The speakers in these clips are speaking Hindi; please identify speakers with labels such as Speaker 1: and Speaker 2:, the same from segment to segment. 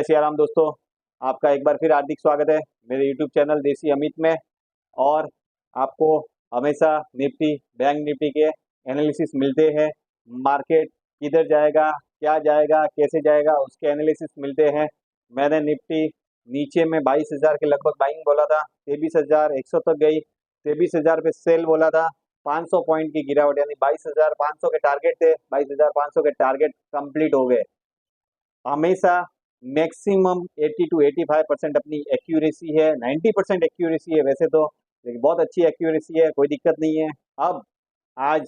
Speaker 1: जय सिया राम दोस्तों। आपका एक बार फिर हार्दिक स्वागत है मेरे यूट्यूब चैनल देसी अमित में। और आपको हमेशा निफ्टी बैंक निफ्टी के एनालिसिस मिलते हैं। मार्केट किधर जाएगा, क्या जाएगा, कैसे जाएगा, उसके एनालिसिस मिलते हैं। मैंने निफ्टी नीचे में 22,000 के लगभग बाइंग बोला था, 23,100 तक गई। 23,000 पे सेल बोला था। 500 पॉइंट की गिरावट, यानी 22,500 के टारगेट थे। 22,500 के टारगेट कंप्लीट हो गए। हमेशा मैक्सिमम 80 to 85% अपनी एक्यूरेसी है। 90% एक्यूरेसी है वैसे तो, लेकिन बहुत अच्छी एक्यूरेसी है, कोई दिक्कत नहीं है। अब आज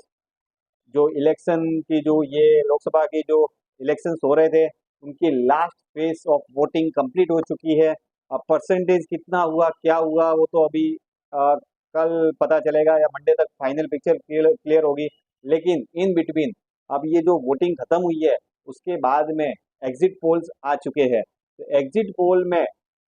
Speaker 1: जो इलेक्शन की, जो ये लोकसभा के जो इलेक्शंस हो रहे थे, उनकी last phase of voting complete हो चुकी है। अब परसेंटेज कितना हुआ, क्या हुआ, वो तो अभी कल पता चलेगा या मंडे तक फाइनल पिक्चर क्लियर होगी। लेकिन इन बिटवीन अब ये जो वोटिंग खत्म हुई है, उसके बाद में एग्जिट पोल्स आ चुके हैं। तो एग्जिट पोल में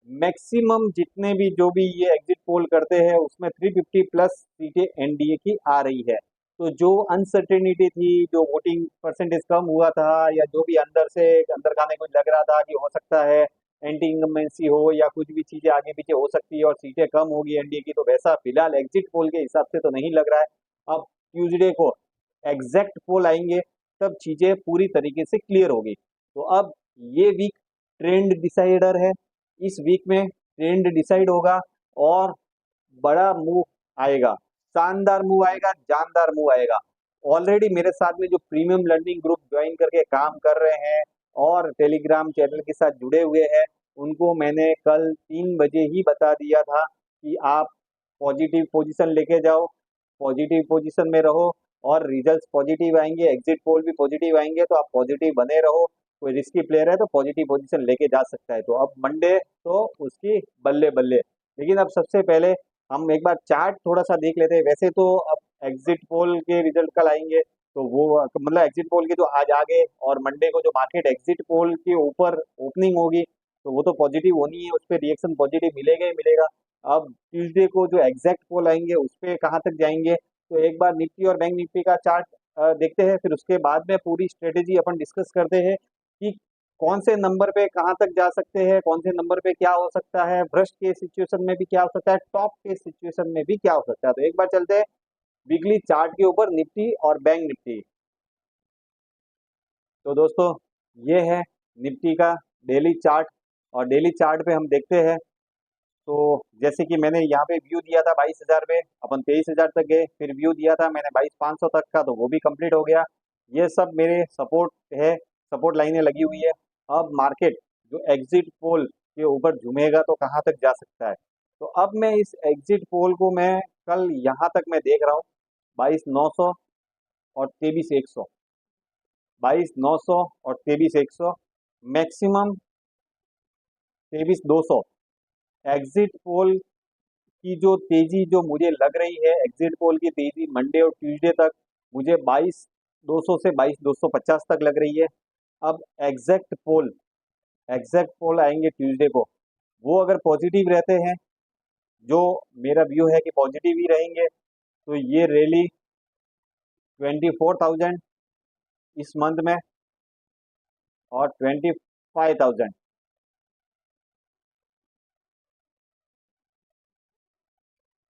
Speaker 1: मैक्सिमम जितने भी जो भी ये एग्जिट पोल करते हैं, उसमें 350 प्लस सीटें एनडीए की आ रही है। तो जो अनसर्टेनिटी थी, जो वोटिंग परसेंटेज कम हुआ था, या जो भी अंदर से अंदर खाने को लग रहा था कि हो सकता है एंटी इनकम्बेंसी हो या कुछ भी चीजें आगे पीछे हो सकती है और सीटें कम होगी एनडीए की, तो वैसा फिलहाल एग्जिट पोल के हिसाब से तो नहीं लग रहा है। अब ट्यूसडे को एग्जैक्ट पोल आएंगे, तब चीजें पूरी तरीके से क्लियर होगी। तो अब ये वीक ट्रेंड डिसाइडर है। इस वीक में ट्रेंड डिसाइड होगा और बड़ा मूव आएगा, शानदार मूव आएगा, जानदार मूव आएगा। ऑलरेडी मेरे साथ में जो प्रीमियम लर्निंग ग्रुप ज्वाइन करके काम कर रहे हैं और टेलीग्राम चैनल के साथ जुड़े हुए हैं, उनको मैंने कल 3 बजे ही बता दिया था कि आप पॉजिटिव पोजीशन लेके जाओ, पॉजिटिव पोजीशन में रहो, और रिजल्ट्स पॉजिटिव आएंगे, एग्जिट पोल भी पॉजिटिव आएंगे, तो आप पॉजिटिव बने रहो। कोई रिस्की प्लेयर है तो पॉजिटिव पोजीशन लेके जा सकता है। तो अब मंडे तो उसकी बल्ले बल्ले। लेकिन अब सबसे पहले हम एक बार चार्ट थोड़ा सा देख लेते हैं। वैसे तो अब एग्जिट पोल के रिजल्ट कल आएंगे, तो वो मतलब एग्जिट पोल के जो आज आ गए, और मंडे को जो मार्केट एग्जिट पोल के ऊपर ओपनिंग होगी, तो वो तो पॉजिटिव होनी है, उस पर रिएक्शन पॉजिटिव मिलेगा ही मिलेगा। अब ट्यूसडे को जो एग्जैक्ट पोल आएंगे, उस पर कहाँ तक जाएंगे, तो एक बार निफ्टी और बैंक निफ्टी का चार्ट देखते हैं। फिर उसके बाद में पूरी स्ट्रेटेजी अपन डिस्कस करते हैं कि कौन से नंबर पे कहाँ तक जा सकते हैं, कौन से नंबर पे क्या हो सकता है, ब्रस्ट के सिचुएशन में भी क्या हो सकता है, टॉप के सिचुएशन में भी क्या हो सकता है। तो एक बार चलते हैं वीकली चार्ट के ऊपर, निफ्टी और बैंक निफ्टी। तो दोस्तों, ये है निफ्टी का डेली चार्ट। और डेली चार्ट पे हम देखते हैं, तो जैसे कि मैंने यहाँ पे व्यू दिया था 22,000 पे, अपन 23,000 तक गए। फिर व्यू दिया था मैंने 22,500 तक का, तो वो भी कंप्लीट हो गया। ये सब मेरे सपोर्ट है, सपोर्ट लाइनें लगी हुई है। अब मार्केट जो एग्जिट पोल के ऊपर झूमेगा तो कहाँ तक जा सकता है। तो अब मैं इस एग्जिट पोल को मैं कल यहाँ तक मैं देख रहा हूँ, 22,900 और 23,100, 22,900 और 23,100, मैक्सिमम 23,200। एग्जिट पोल की जो तेजी जो मुझे लग रही है, एग्जिट पोल की तेजी मंडे और ट्यूसडे तक मुझे 22,200 से 22,250 तक लग रही है। अब एग्जैक्ट पोल आएंगे ट्यूसडे को, वो अगर पॉजिटिव रहते हैं, जो मेरा व्यू है कि पॉजिटिव ही रहेंगे, तो ये रैली 24,000 इस मंथ में और 25,000,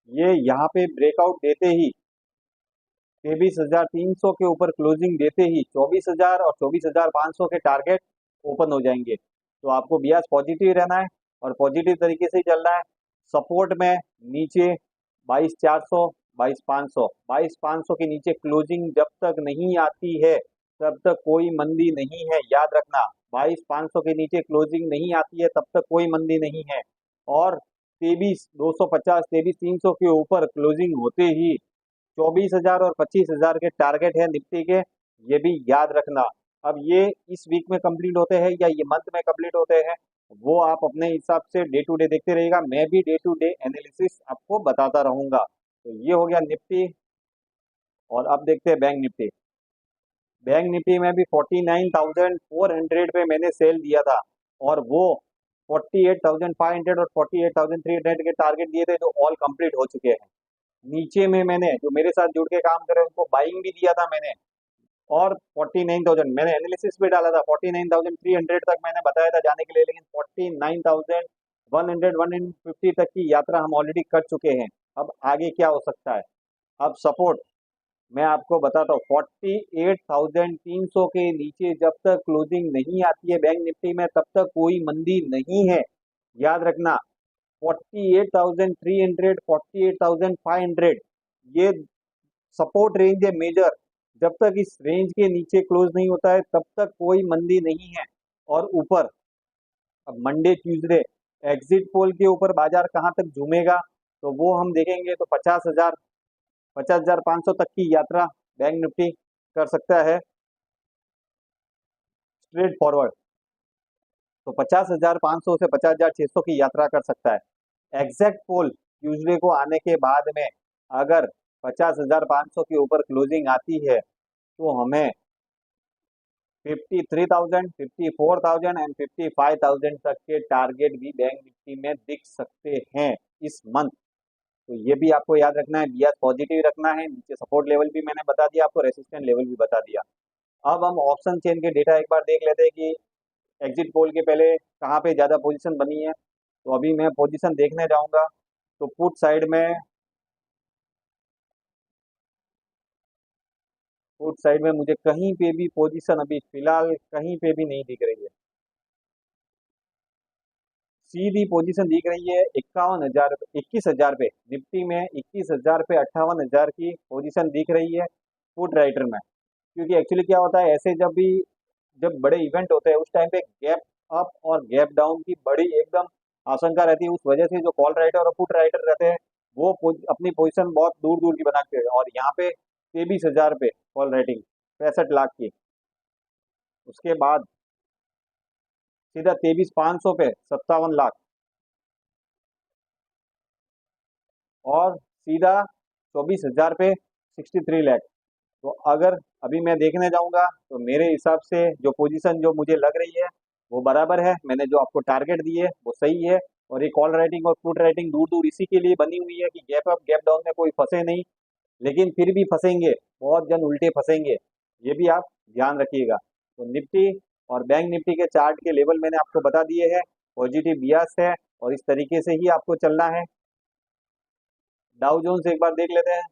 Speaker 1: ये यहाँ पे ब्रेकआउट देते ही 23,300 के ऊपर क्लोजिंग देते ही 24,000 और 24,500 के टारगेट ओपन हो जाएंगे। तो आपको बियाज पॉजिटिव रहना है और पॉजिटिव तरीके से ही चलना है। सपोर्ट में नीचे 22,400, 22,500, 22,500 के नीचे क्लोजिंग जब तक नहीं आती है, तब तक कोई मंदी नहीं है, याद रखना। 22,500 के नीचे क्लोजिंग नहीं आती है, तब तक कोई मंदी नहीं है। और 23,250, 23,300 के ऊपर क्लोजिंग होते ही 24,000 और 25,000 के टारगेट है निफ्टी के, ये भी याद रखना। अब ये इस वीक में कंप्लीट होते हैं या ये मंथ में कंप्लीट होते हैं, वो आप अपने हिसाब से डे टू डे देखते रहिएगा। मैं भी डे टू डे एनालिसिस आपको बताता रहूंगा। तो ये हो गया निफ्टी। और अब देखते हैं बैंक निफ्टी। बैंक निफ्टी में भी 49,400 पे मैंने सेल दिया था, और वो 48,500 और 48,300 के टारगेट दिए थे, जो ऑल कंप्लीट हो चुके हैं। नीचे में मैंने जो मेरे साथ जुड़ के काम कर रहे हैं उनको बाइंग भी दिया था मैंने, और 49,000 मैंने एनालिसिस पे डाला था, 49,300 तक मैंने बताया था जाने के लिए, लेकिन 49,100 150 तक की यात्रा हम ऑलरेडी कर चुके हैं। अब आगे क्या हो सकता है? अब सपोर्ट मैं आपको बताता हूँ, 48,300 के नीचे जब तक क्लोजिंग नहीं आती है बैंक निफ्टी में, तब तक कोई मंदी नहीं है। याद रखना, 48,300 48,500 ये सपोर्ट रेंज है मेजर। जब तक इस रेंज के नीचे क्लोज नहीं होता है तब तक कोई मंदी नहीं है। और ऊपर अब मंडे ट्यूसडे एग्जिट पोल के ऊपर बाजार कहाँ तक झूमेगा, तो वो हम देखेंगे। तो 50,000 50,500 तक की यात्रा बैंक निफ्टी कर सकता है स्ट्रेट फॉरवर्ड। तो 50,500 से 50,600 की यात्रा कर सकता है। एग्जैक्ट पोल ट्यूसडे को आने के बाद में अगर 50,500 के ऊपर क्लोजिंग आती है तो हमें 53,000 54,000 एंड 55,000 तक के टारगेट भी बैंक निफ्टी में दिख सकते हैं इस मंथ। तो ये भी आपको याद रखना है, बियाज पॉजिटिव रखना है। नीचे सपोर्ट लेवल भी मैंने बता दिया आपको, रेसिस्टेंट लेवल भी बता दिया। अब हम ऑप्शन चेन के डेटा एक बार देख लेते हैं कि एग्जिट पोल के पहले कहाँ पे ज़्यादा पोजीशन बनी है। तो अभी मैं पोजीशन देखने जाऊंगा, तो पुट साइड में मुझे कहीं पे भी पोजीशन अभी फिलहाल कहीं पे भी नहीं दिख रही है। सीधी पोजीशन दिख रही है 51,000 21,000 पे, निफ्टी में 21,000 पे 58,000 की पोजीशन दिख रही है पुट राइटर में। क्योंकि एक्चुअली क्या होता है, ऐसे जब बड़े इवेंट होते हैं उस टाइम पे गैप अप और गैप डाउन की बड़ी एकदम आशंका रहती है। उस वजह से जो कॉल राइटर और पुट राइटर रहते हैं वो अपनी पोजीशन बहुत दूर दूर की बनाते हैं। और यहाँ पे 23,000 पे कॉल राइटिंग 65 लाख की, उसके बाद सीधा 23,500 पे 57 लाख, और सीधा 24,000 पे 63 लाख। तो अगर अभी मैं देखने जाऊंगा तो मेरे हिसाब से जो पोजीशन जो मुझे लग रही है वो बराबर है। मैंने जो आपको टारगेट दिए वो सही है। और ये कॉल राइटिंग और पुट राइटिंग दूर दूर इसी के लिए बनी हुई है कि गैप अप गैप डाउन में कोई फंसे नहीं। लेकिन फिर भी फंसेंगे, बहुत जन उल्टे फंसेंगे, ये भी आप ध्यान रखिएगा। तो निफ्टी और बैंक निफ्टी के चार्ट के लेवल मैंने आपको बता दिए हैं, पॉजिटिव बियास है और इस तरीके से ही आपको चलना है। डाउ जोन्स एक बार देख लेते हैं।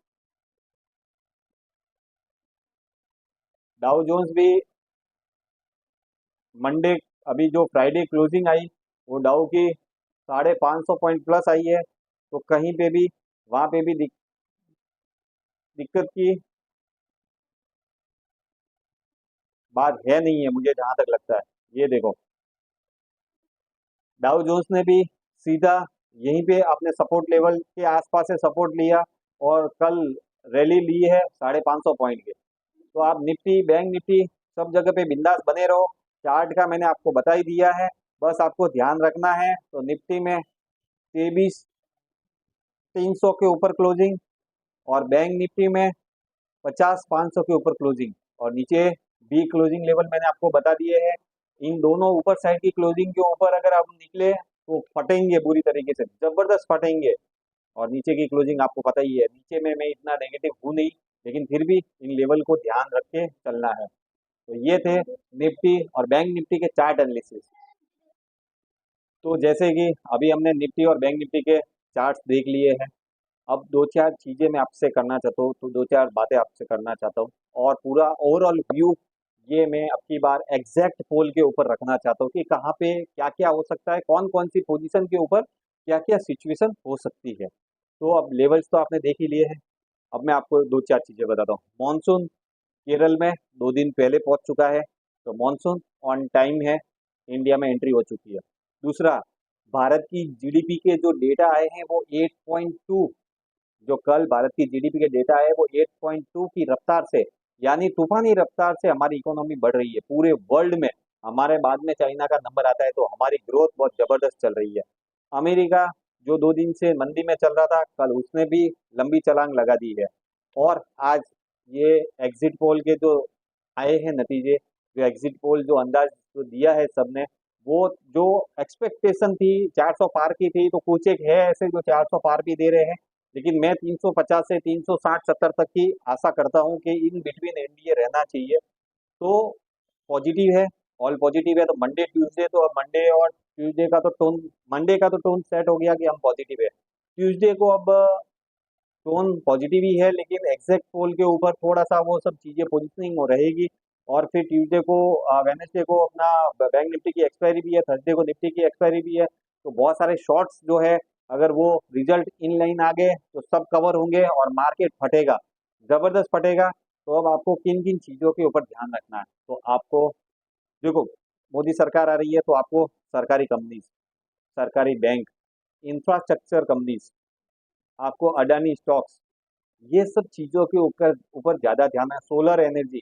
Speaker 1: डाउ जोन्स भी मंडे अभी जो फ्राइडे क्लोजिंग आई वो डाउ की 550 पॉइंट प्लस आई है। तो कहीं पे भी वहां पे भी दिक्कत की बात है नहीं है मुझे जहां तक लगता है। ये देखो, डाउ जोन्स ने भी सीधा यहीं पे अपने सपोर्ट लेवल के आसपास से सपोर्ट लिया और कल रैली ली है 550 पॉइंट की। तो आप निफ्टी बैंक निफ्टी सब जगह पे बिंदास बने रहो। चार्ट का मैंने आपको बता ही दिया है, बस आपको ध्यान रखना है। तो निफ्टी में 23,300 के ऊपर क्लोजिंग और बैंक निफ्टी में 50,500 के ऊपर क्लोजिंग, और नीचे बी क्लोजिंग लेवल मैंने आपको बता दिए हैं। इन दोनों ऊपर साइड की क्लोजिंग के ऊपर अगर आप निकले तो फटेंगे, बुरी तरीके से जबरदस्त फटेंगे। और नीचे की क्लोजिंग आपको पता ही है, नीचे में मैं इतना नेगेटिव हूँ नहीं, लेकिन फिर भी इन लेवल को ध्यान रख के चलना है। तो ये थे निफ्टी और बैंक निफ्टी के चार्ट एनालिसिस। तो जैसे कि अभी हमने निफ्टी और बैंक निफ्टी के चार्ट्स देख लिए हैं, अब दो चार चीजें मैं आपसे करना चाहता हूँ, तो दो चार बातें आपसे करना चाहता हूँ। और पूरा ओवरऑल व्यू ये मैं अब की बार एग्जैक्ट पोल के ऊपर रखना चाहता हूँ कि कहाँ पे क्या क्या हो सकता है, कौन कौन सी पोजीशन के ऊपर क्या क्या सिचुएशन हो सकती है। तो अब लेवल्स तो आपने देख ही लिए हैं। अब मैं आपको दो चार चीजें बताता हूँ। मानसून केरल में 2 दिन पहले पहुंच चुका है, तो मानसून ऑन टाइम है, इंडिया में एंट्री हो चुकी है। दूसरा, भारत की जीडीपी के जो डेटा आए हैं वो 8.2, जो कल भारत की जीडीपी के डेटा है वो 8.2 की रफ्तार से, यानी तूफानी रफ्तार से हमारी इकोनॉमी बढ़ रही है पूरे वर्ल्ड में। हमारे बाद में चाइना का नंबर आता है, तो हमारी ग्रोथ बहुत जबरदस्त चल रही है। अमेरिका जो 2 दिन से मंदी में चल रहा था, कल उसने भी लंबी छलांग लगा दी है। और आज ये एग्जिट पोल के जो आए हैं नतीजे, जो एग्जिट पोल जो अंदाज जो दिया है सबने, वो जो एक्सपेक्टेशन थी 400 पार की थी, तो कुछ एक है ऐसे जो 400 पार भी दे रहे हैं, लेकिन मैं 350 से 360-70 तक की आशा करता हूँ कि इन बिटवीन एनडीए रहना चाहिए। तो पॉजिटिव है, ऑल पॉजिटिव है। तो मंडे ट्यूसडे तो अब मंडे और ट्यूसडे का तो टोन, मंडे का तो टोन सेट हो गया कि हम पॉजिटिव है। ट्यूसडे को अब टोन पॉजिटिव ही है, लेकिन एग्जैक्ट पोल के ऊपर थोड़ा सा वो सब चीजें पोजिशनिंग हो रहेगी। और फिर ट्यूसडे को, वेनेसडे को अपना बैंक निफ्टी की एक्सपायरी भी है, थर्सडे को निफ्टी की एक्सपायरी भी है। तो बहुत सारे शॉर्ट्स जो है, अगर वो रिजल्ट इन लाइन आ गए तो सब कवर होंगे और मार्केट फटेगा, जबरदस्त फटेगा। तो अब आपको किन किन चीजों के ऊपर ध्यान रखना है, तो आपको देखो, मोदी सरकार आ रही है तो आपको सरकारी कंपनीज, सरकारी बैंक, इंफ्रास्ट्रक्चर कंपनीज, आपको अडानी स्टॉक्स, ये सब चीजों के ऊपर ऊपर ज्यादा ध्यान है। सोलर एनर्जी,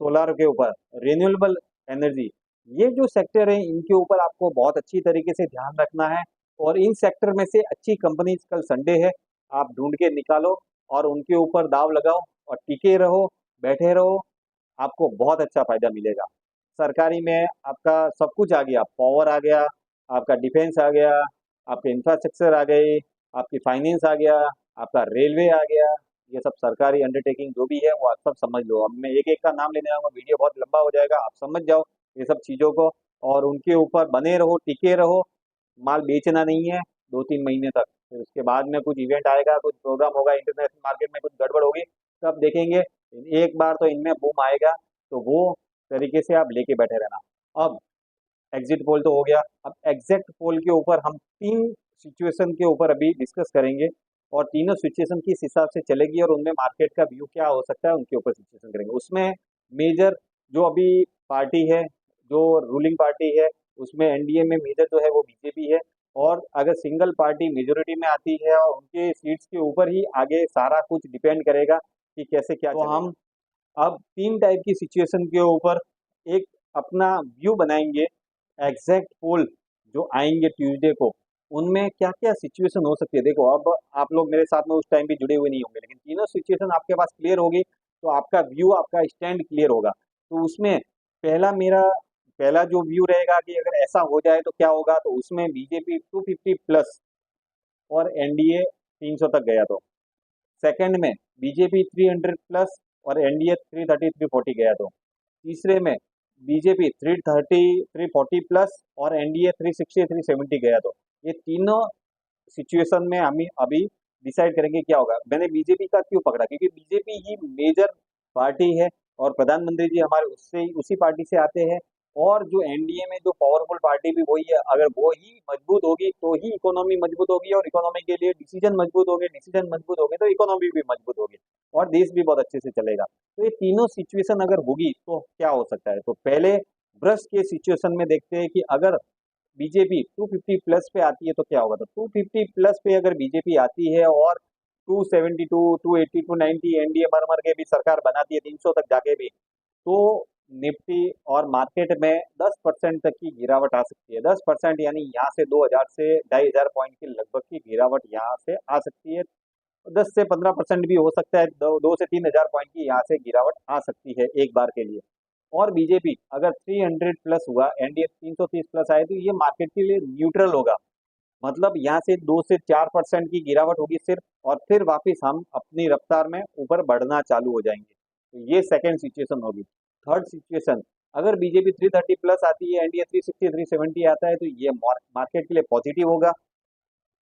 Speaker 1: सोलर के ऊपर, रिन्यूएबल एनर्जी, ये जो सेक्टर है इनके ऊपर आपको बहुत अच्छी तरीके से ध्यान रखना है। और इन सेक्टर में से अच्छी कंपनीज, कल संडे है, आप ढूंढ के निकालो और उनके ऊपर दाव लगाओ और टिके रहो, बैठे रहो, आपको बहुत अच्छा फायदा मिलेगा। सरकारी में आपका सब कुछ आ गया, पावर आ गया, आपका डिफेंस आ गया, आपके इंफ्रास्ट्रक्चर आ गए, आपकी फाइनेंस आ गया, आपका रेलवे आ गया। ये सब सरकारी अंडरटेकिंग जो भी है वो आप सब समझ लो। अब मैं एक एक का नाम लेने आऊंगा, वीडियो बहुत लंबा हो जाएगा, आप समझ जाओ ये सब चीज़ों को और उनके ऊपर बने रहो, टिके रहो। माल बेचना नहीं है 2-3 महीने तक, फिर उसके बाद में कुछ इवेंट आएगा, कुछ प्रोग्राम होगा, इंटरनेशनल मार्केट में कुछ गड़बड़ होगी, तब देखेंगे। एक बार तो इनमें बूम आएगा, तो वो तरीके से आप लेके बैठे रहना। अब एग्जिट पोल तो हो गया, अब एग्जैक्ट पोल के ऊपर हम 3 सिचुएशन के ऊपर अभी डिस्कस करेंगे और तीनों सिचुएशन किस हिसाब से चलेगी और उनमें मार्केट का व्यू क्या हो सकता है, उनके ऊपर सिचुएशन करेंगे। उसमें मेजर जो अभी पार्टी है, जो रूलिंग पार्टी है, उसमें एनडीए में मेजर जो है वो बीजेपी है। और अगर सिंगल पार्टी मेजोरिटी में आती है और उनके सीट्स के ऊपर ही आगे सारा कुछ डिपेंड करेगा कि कैसे क्या तो हम अब 3 टाइप की सिचुएशन के ऊपर एक अपना व्यू बनाएंगे। एग्जैक्ट पोल जो आएंगे ट्यूसडे को, उनमें क्या क्या सिचुएशन हो सकती है। देखो, अब आप लोग मेरे साथ में उस टाइम भी जुड़े हुए नहीं होंगे, लेकिन तीनों सिचुएशन आपके पास क्लियर होगी तो आपका व्यू, आपका स्टैंड क्लियर होगा। तो उसमें मेरा पहला जो व्यू रहेगा कि अगर ऐसा हो जाए तो क्या होगा, तो उसमें बीजेपी 250 प्लस और एनडीए 300 तक गया तो। सेकंड में बीजेपी 300 प्लस और एनडीए 330 340 गया तो। तीसरे में बीजेपी 330 340 प्लस और एनडीए 360 370 गया तो। ये तीनों सिचुएशन में हम अभी डिसाइड करेंगे क्या होगा। मैंने बीजेपी का क्यों पकड़ा, क्योंकि बीजेपी ही मेजर पार्टी है और प्रधानमंत्री जी हमारे उससे उसी पार्टी से आते हैं। और जो एनडीए में जो पावरफुल पार्टी भी वही है, अगर वो ही मजबूत होगी तो ही इकोनॉमी मजबूत होगी और इकोनॉमी के लिए डिसीजन मजबूत होंगे, डिसीजन मजबूत होंगे तो इकोनॉमी भी मजबूत होगी और देश भी बहुत अच्छे से चलेगा। तो ये तीनों सिचुएशन अगर होगी तो क्या हो सकता है, तो पहले ब्रश के सिचुएशन में देखते हैं कि अगर बीजेपी 250 प्लस पे आती है तो क्या होगा। तो 250 प्लस पे अगर बीजेपी आती है और 272 280 290 एनडीए मर मर के भी सरकार बनाती है 300 तक जाके भी, तो निफ्टी और मार्केट में 10% तक की गिरावट आ सकती है। 10% यानी यहाँ से 2000 से 2500 पॉइंट की लगभग की गिरावट यहाँ से आ सकती है। 10 से 15% भी हो सकता है, 2 से 3 हजार पॉइंट की यहाँ से गिरावट आ सकती है एक बार के लिए। और बीजेपी अगर 300 प्लस हुआ, एनडीए 330 प्लस आए, तो ये मार्केट के लिए न्यूट्रल होगा। मतलब यहाँ से 2 से 4% की गिरावट होगी सिर्फ, और फिर वापस हम अपनी रफ्तार में ऊपर बढ़ना चालू हो जाएंगे। तो ये सेकेंड सिचुएशन होगी। थर्ड सिचुएशन, अगर बीजेपी 330 प्लस आती है, एनडीए 360 370 आता है, तो ये मार्केट के लिए पॉजिटिव होगा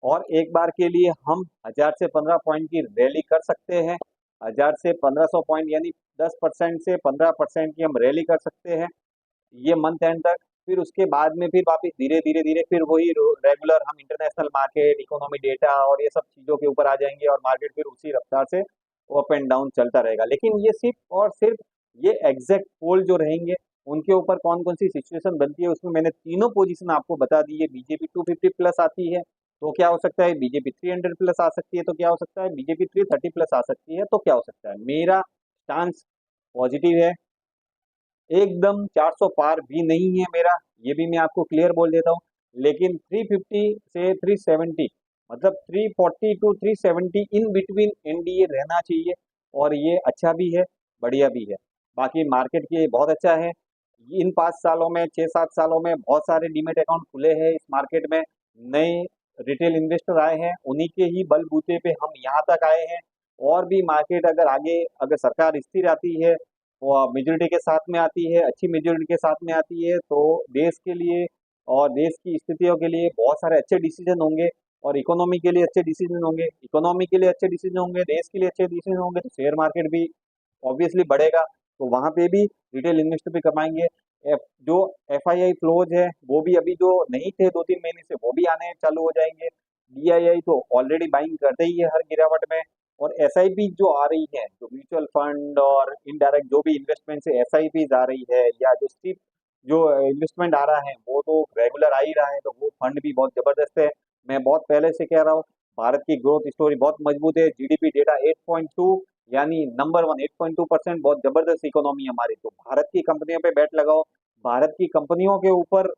Speaker 1: और एक बार के लिए हम 1000 से 15 पॉइंट की रैली कर सकते हैं। 1000 से 1500 पॉइंट यानी 10% से 15% की हम रैली कर सकते हैं ये मंथ एंड तक। फिर उसके बाद में फिर वापस धीरे धीरे धीरे फिर वही रेगुलर हम इंटरनेशनल मार्केट, इकोनॉमी डेटा और ये सब चीज़ों के ऊपर आ जाएंगे और मार्केट फिर उसी रफ्तार से अप एंड डाउन चलता रहेगा। लेकिन ये सिर्फ और सिर्फ ये एग्जैक्ट पोल जो रहेंगे उनके ऊपर कौन कौन सी सिचुएशन बनती है, उसमें मैंने तीनों पोजीशन आपको बता दी है। बीजेपी 250 प्लस आती है तो क्या हो सकता है, बीजेपी 300 प्लस आ सकती है तो क्या हो सकता है, बीजेपी 330 प्लस आ सकती है तो क्या हो सकता है। मेरा स्टांस पॉजिटिव है, एकदम 400 पार भी नहीं है मेरा, ये भी मैं आपको क्लियर बोल देता हूँ। लेकिन 350 से 370, मतलब 340 टू 370 इन बिटवीन एनडीए रहना चाहिए और ये अच्छा भी है, बढ़िया भी है। बाकी मार्केट के बहुत अच्छा है। इन 5 सालों में, 6-7 सालों में बहुत सारे डीमेट अकाउंट खुले हैं इस मार्केट में। नए रिटेल इन्वेस्टर आए हैं, उन्हीं के ही बलबूते पे हम यहाँ तक आए हैं। और भी मार्केट अगर आगे, अगर सरकार स्थिर आती है, वो मेजोरिटी के साथ में आती है, अच्छी मेजोरिटी के साथ में आती है, तो देश के लिए और देश की स्थितियों के लिए बहुत सारे अच्छे डिसीजन होंगे। और इकोनॉमी के लिए अच्छे डिसीजन होंगे, इकोनॉमी के लिए अच्छे डिसीजन होंगे, देश के लिए अच्छे डिसीजन होंगे, तो शेयर मार्केट भी ऑब्वियसली बढ़ेगा। तो वहां पे भी रिटेल इन्वेस्टर भी कमाएंगे। जो एफआईआई फ्लोज है वो भी अभी जो नहीं थे 2-3 महीने से, वो भी आने चालू हो जाएंगे। डीआईआई तो ऑलरेडी बाइंग करते ही है हर गिरावट में। और एसआईपी जो आ रही है, जो म्यूचुअल फंड और इनडायरेक्ट जो भी इन्वेस्टमेंट से एसआईपी आ रही है, या जो सिर्फ जो इन्वेस्टमेंट आ रहा है वो तो रेगुलर आ ही रहा है, तो वो फंड भी बहुत जबरदस्त है। मैं बहुत पहले से कह रहा हूँ, भारत की ग्रोथ स्टोरी बहुत मजबूत है। जीडीपी डेटा 8.2, यानी नंबर वन, 8.2%, बहुत जबरदस्त इकोनॉमी है हमारी। तो भारत की कंपनियों पे बैट लगाओ, भारत की कंपनियों के ऊपर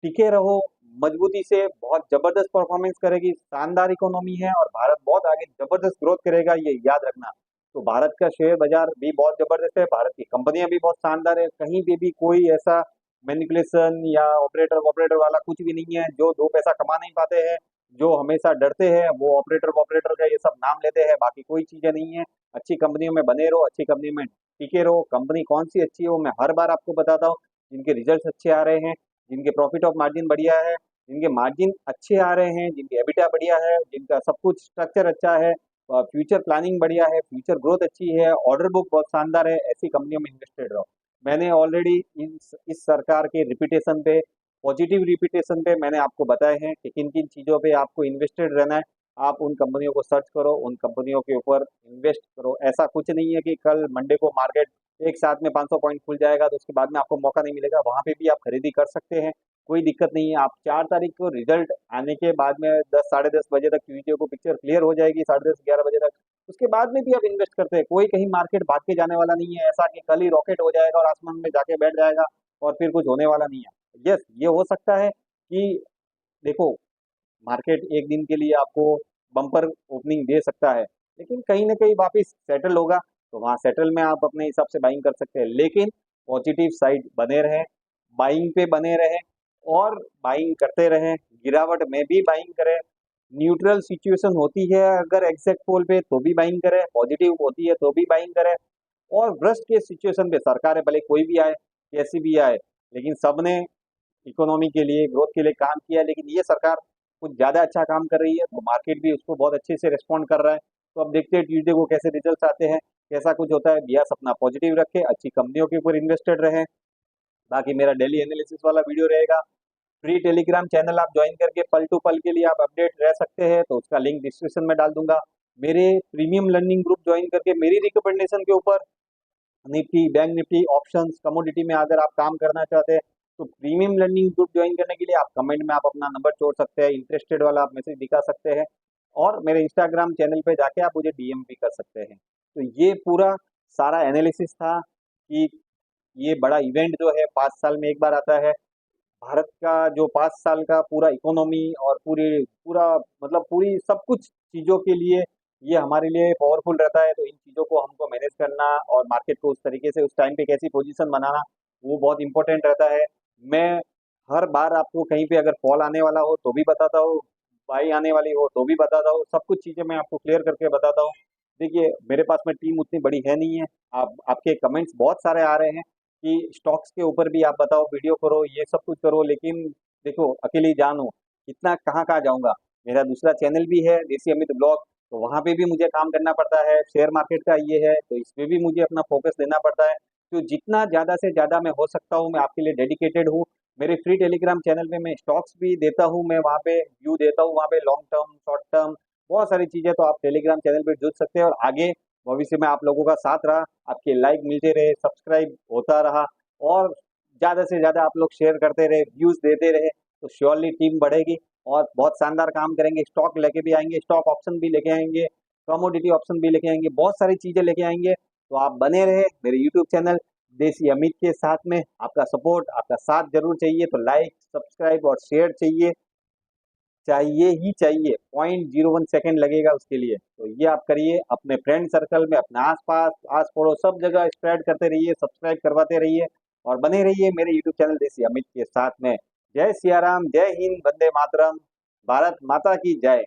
Speaker 1: टिके रहो मजबूती से। बहुत जबरदस्त परफॉर्मेंस करेगी, शानदार इकोनॉमी है, और भारत बहुत आगे जबरदस्त ग्रोथ करेगा, ये याद रखना। तो भारत का शेयर बाजार भी बहुत जबरदस्त है, भारत की कंपनियां भी बहुत शानदार है। कहीं पे भी कोई ऐसा मैनिपुलेशन या ऑपरेटर ऑपरेटर वाला कुछ भी नहीं है। जो दो पैसा कमा नहीं पाते हैं, जो हमेशा डरते हैं, वो ऑपरेटर ऑपरेटर का ये सब नाम लेते हैं, बाकी कोई चीजें नहीं है। अच्छी कंपनियों में बने रहो, अच्छी कंपनी में टिके रहो। कंपनी कौन सी अच्छी है वो मैं हर बार आपको बताता हूँ। जिनके रिजल्ट अच्छे आ रहे हैं, जिनके प्रॉफिट ऑफ मार्जिन बढ़िया है, जिनके मार्जिन अच्छे आ रहे हैं, जिनके एबिटा बढ़िया है, जिनका सब कुछ स्ट्रक्चर अच्छा है, फ्यूचर प्लानिंग बढ़िया है, फ्यूचर ग्रोथ अच्छी है, ऑर्डर बुक बहुत शानदार है, ऐसी कंपनियों में इन्वेस्टेड रहो। मैंने ऑलरेडी इस सरकार के रिपीटेशन पे, पॉजिटिव रिपीटेशन पे मैंने आपको बताए हैं कि किन किन चीज़ों पे आपको इन्वेस्टेड रहना है। आप उन कंपनियों को सर्च करो, उन कंपनियों के ऊपर इन्वेस्ट करो। ऐसा कुछ नहीं है कि कल मंडे को मार्केट एक साथ में 500 पॉइंट खुल जाएगा तो उसके बाद में आपको मौका नहीं मिलेगा, वहां पे भी आप खरीदी कर सकते हैं, कोई दिक्कत नहीं है। आप 4 तारीख को रिजल्ट आने के बाद में 10 साढ़े 10 बजे तक ट्यूजडे को पिक्चर क्लियर हो जाएगी, 10:30 11 बजे तक। उसके बाद में भी आप इन्वेस्ट करते हैं, कोई कहीं मार्केट भाग के जाने वाला नहीं है ऐसा कि कल ही रॉकेट हो जाएगा और आसमान में जाके बैठ जाएगा और फिर कुछ होने वाला नहीं है। यस, ये हो सकता है कि देखो, मार्केट एक दिन के लिए आपको बम्पर ओपनिंग दे सकता है, लेकिन कहीं ना कहीं वापस सेटल होगा, तो वहां सेटल में आप अपने हिसाब से बाइंग कर सकते हैं। लेकिन पॉजिटिव साइड बने रहें, बाइंग पे बने रहें, और बाइंग करते रहें, गिरावट में भी बाइंग करें। न्यूट्रल सिचुएशन होती है अगर एग्जैक्ट पोल पे तो भी बाइंग करें, पॉजिटिव होती है तो भी बाइंग करें। और वर्स्ट के सिचुएशन पे सरकारें भले कोई भी आए, कैसी भी आए, लेकिन सबने इकोनॉमी के लिए, ग्रोथ के लिए काम किया, लेकिन ये सरकार कुछ ज्यादा अच्छा काम कर रही है, तो मार्केट भी उसको बहुत अच्छे से रिस्पॉन्ड कर रहा है। तो अब देखते हैं ट्यूजडे को कैसे रिजल्ट्स आते हैं, कैसा कुछ होता है। बियास अपना पॉजिटिव रखे, अच्छी कंपनियों के ऊपर इन्वेस्टेड रहे। बाकी मेरा डेली एनालिसिस वाला वीडियो रहेगा। फ्री टेलीग्राम चैनल आप ज्वाइन करके पल टू पल के लिए आप अपडेट रह सकते हैं, तो उसका लिंक डिस्क्रिप्शन में डाल दूंगा। मेरे प्रीमियम लर्निंग ग्रुप ज्वाइन करके मेरी रिकमेंडेशन के ऊपर Nifty, bank Nifty, options, commodity में अगर आप काम करना चाहते हैं, तो प्रीमियम लर्निंग ग्रुप ज्वाइन करने के लिए आप कमेंट में आप अपना नंबर छोड़ सकते हैं, इंटरेस्टेड वाला आप मैसेज दिखा सकते हैं, और मेरे इंस्टाग्राम चैनल पे जाके आप मुझे डीएम भी कर सकते हैं। तो ये पूरा सारा एनालिसिस था कि ये बड़ा इवेंट जो है 5 साल में एक बार आता है। भारत का जो 5 साल का पूरा इकोनॉमी और पूरा मतलब पूरी सब कुछ चीज़ों के लिए ये हमारे लिए पावरफुल रहता है। तो इन चीज़ों को हमको मैनेज करना और मार्केट को उस तरीके से उस टाइम पे कैसी पोजीशन बनाना, वो बहुत इंपॉर्टेंट रहता है। मैं हर बार आपको कहीं पे अगर कॉल आने वाला हो तो भी बताता हूँ, बाई आने वाली हो तो भी बताता हूँ, सब कुछ चीज़ें मैं आपको क्लियर करके बताता हूँ। देखिए, मेरे पास में टीम उतनी बड़ी है नहीं है। आप आपके कमेंट्स बहुत सारे आ रहे हैं कि स्टॉक्स के ऊपर भी आप बताओ, वीडियो करो, ये सब कुछ करो, लेकिन देखो, अकेली जान हो, इतना कहाँ कहाँ जाऊंगा। मेरा दूसरा चैनल भी है देसी अमित ब्लॉग, तो वहां पे भी मुझे काम करना पड़ता है। शेयर मार्केट का ये है, तो इसमें भी मुझे अपना फोकस देना पड़ता है। तो जितना ज्यादा से ज्यादा मैं हो सकता हूँ, मैं आपके लिए डेडिकेटेड हूँ। मेरे फ्री टेलीग्राम चैनल पे मैं स्टॉक्स भी देता हूँ, मैं वहाँ पे व्यू देता हूँ, वहाँ पे लॉन्ग टर्म, शॉर्ट टर्म, बहुत सारी चीजें। तो आप टेलीग्राम चैनल पे जुड़ सकते हैं, और आगे भविष्य में आप लोगों का साथ रहा, आपके लाइक मिलते रहे, सब्सक्राइब होता रहा, और ज्यादा से ज्यादा आप लोग शेयर करते रहे, व्यूज देते रहे, तो श्योरली टीम बढ़ेगी और बहुत शानदार काम करेंगे। स्टॉक लेके भी आएंगे, स्टॉक ऑप्शन भी लेके आएंगे, कमोडिटी ऑप्शन भी लेके आएंगे, बहुत सारी चीजें लेके आएंगे। तो आप बने रहे मेरे यूट्यूब चैनल देसी अमित के साथ में। आपका सपोर्ट, आपका साथ जरूर चाहिए, तो लाइक, सब्सक्राइब और शेयर चाहिए, चाहिए ही चाहिए। 0.01 सेकेंड लगेगा उसके लिए, तो ये आप करिए। अपने फ्रेंड सर्कल में, अपने आसपास, आस पड़ोस, सब जगह स्प्रेड करते रहिए, सब्सक्राइब करवाते रहिए, और बने रहिए मेरे यूट्यूब चैनल देसी अमित के साथ में। जय सिया राम, जय हिंद, वंदे मातरम। भारत माता की जय।